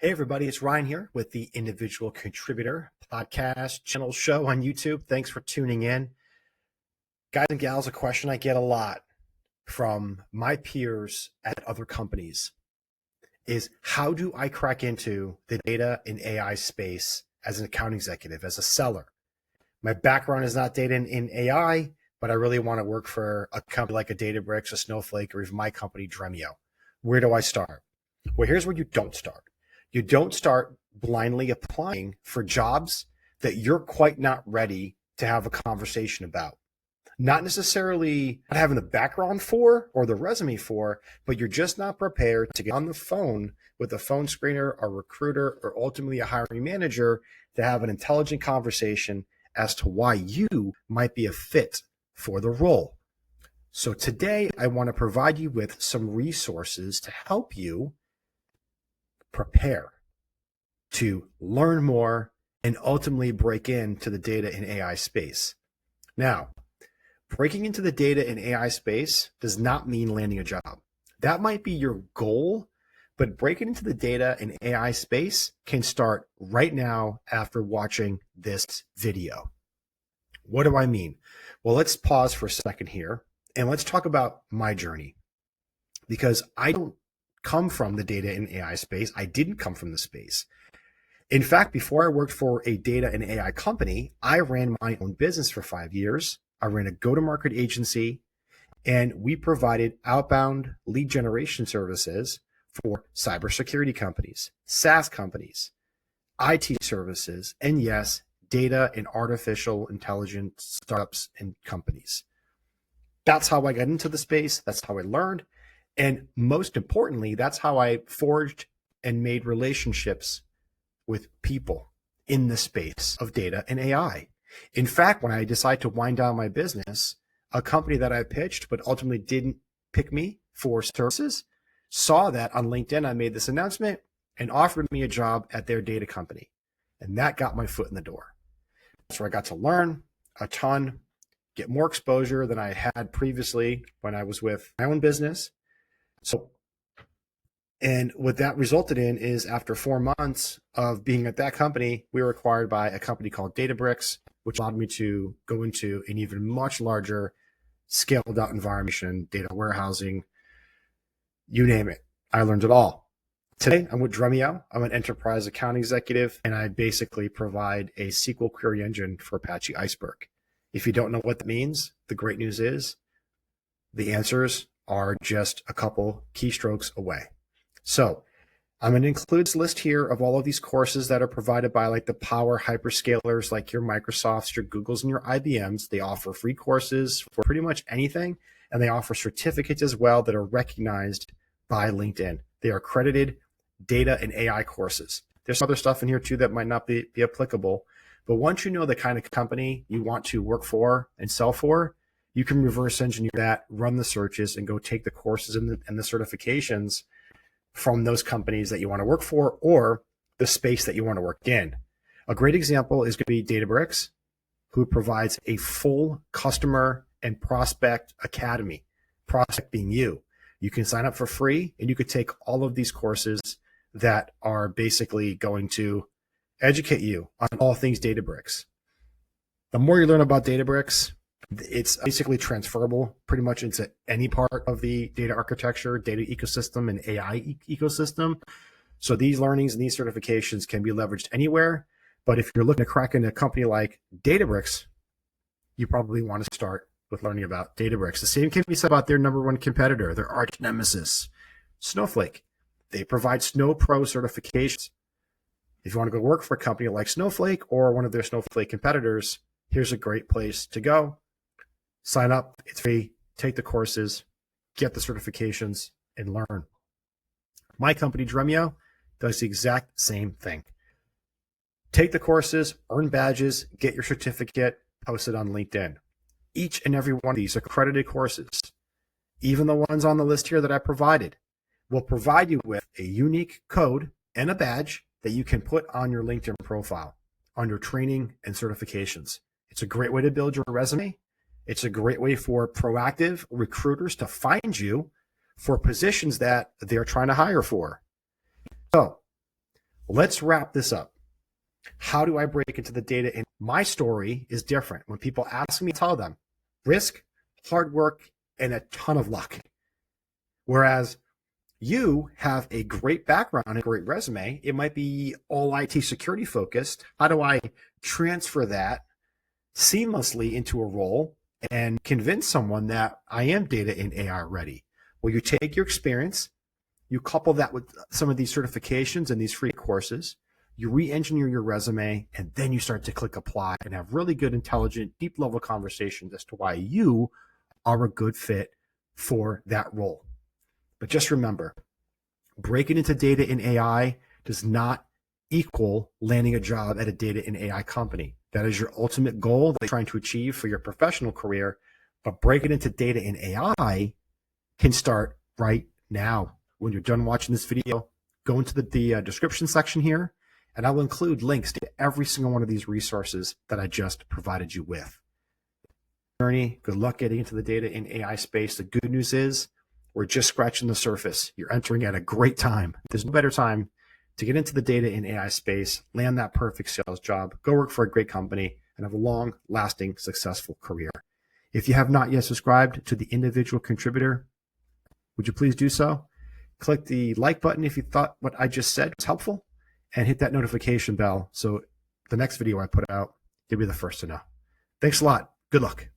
Hey, everybody, it's Ryan here with the Individual Contributor podcast channel show on YouTube. Thanks for tuning in. Guys and gals, a question I get a lot from my peers at other companies is how do I crack into the data and AI space as an account executive, as a seller? My background is not data in AI, but I really want to work for a company like a Databricks, a Snowflake, or even my company, Dremio. Where do I start? Well, here's where you don't start. You don't start blindly applying for jobs that you're quite not ready to have a conversation about. Not necessarily not having the background for or the resume for, but you're just not prepared to get on the phone with a phone screener, a recruiter, or ultimately a hiring manager to have an intelligent conversation as to why you might be a fit for the role. So today I want to provide you with some resources to help you prepare to learn more and ultimately break into the data and AI space. Now, breaking into the data and AI space does not mean landing a job. That might be your goal, but breaking into the data and AI space can start right now after watching this video. What do I mean? Well, let's pause for a second here and let's talk about my journey, because I don't come from the data and AI space. I didn't come from the space. In fact, before I worked for a data and AI company, I ran my own business for 5 years. I ran a go-to-market agency, and we provided outbound lead generation services for cybersecurity companies, SaaS companies, IT services, and yes, data and artificial intelligence startups and companies. That's how I got into the space. That's how I learned. And most importantly, that's how I forged and made relationships with people in the space of data and AI. In fact, when I decided to wind down my business, a company that I pitched but ultimately didn't pick me for services saw that on LinkedIn. I made this announcement and offered me a job at their data company. And that got my foot in the door. That's where I got to learn a ton, get more exposure than I had previously when I was with my own business. And what that resulted in is after 4 months of being at that company, we were acquired by a company called Databricks, which allowed me to go into an even much larger scaled out environment, data warehousing, you name it. I learned it all. Today, I'm with Dremio. I'm an enterprise account executive, and I basically provide a SQL query engine for Apache Iceberg. If you don't know what that means, the great news is the answers are just a couple keystrokes away. So I'm going to include this list here of all of these courses that are provided by like the power hyperscalers, like your Microsofts, your Googles, and your IBMs. They offer free courses for pretty much anything, and they offer certificates as well that are recognized by LinkedIn. They are accredited data and AI courses. There's other stuff in here too that might not be applicable, but once you know the kind of company you want to work for and sell for, you can reverse engineer that, run the searches, and go take the courses and the certifications from those companies that you want to work for or the space that you want to work in. A great example is going to be Databricks, who provides a full customer and prospect academy, prospect being you. You can sign up for free and you could take all of these courses that are basically going to educate you on all things Databricks. The more you learn about Databricks, it's basically transferable pretty much into any part of the data architecture, data ecosystem, and AI ecosystem. So these learnings and these certifications can be leveraged anywhere. But if you're looking to crack into a company like Databricks, you probably want to start with learning about Databricks. The same can be said about their number one competitor, their arch nemesis, Snowflake. They provide Snowpro certifications. If you want to go work for a company like Snowflake or one of their Snowflake competitors, here's a great place to go. Sign up, it's free, take the courses, get the certifications, and learn. My company, Dremio, does the exact same thing. Take the courses, earn badges, get your certificate, post it on LinkedIn. Each and every one of these accredited courses, even the ones on the list here that I provided, will provide you with a unique code and a badge that you can put on your LinkedIn profile under training and certifications. It's a great way to build your resume. It's a great way for proactive recruiters to find you for positions that they're trying to hire for. So Let's wrap this up. How do I break into the data? And my story is different. When people ask me, I tell them risk, hard work, and a ton of luck. Whereas you have a great background and a great resume. It might be all IT security focused. How do I transfer that seamlessly into a role and convince someone that I am data and AI ready? Well, you take your experience, you couple that with some of these certifications and these free courses, you re-engineer your resume, and then you start to click apply and have really good, intelligent, deep level conversations as to why you are a good fit for that role. But just remember, breaking into data and AI does not equal landing a job at a data and AI company. That is your ultimate goal that you're trying to achieve for your professional career. But breaking into data and AI can start right now. When you're done watching this video, go into the description section here, and I will include links to every single one of these resources that I just provided you with. Journey, good luck getting into the data and AI space. The good news is we're just scratching the surface. You're entering at a great time. There's no better time to get into the data and AI space, land that perfect sales job, go work for a great company, and have a long, lasting, successful career. If you have not yet subscribed to the individual contributor, would you please do so? Click the like button if you thought what I just said was helpful, and hit that notification bell so the next video I put out, you'll be the first to know. Thanks a lot. Good luck.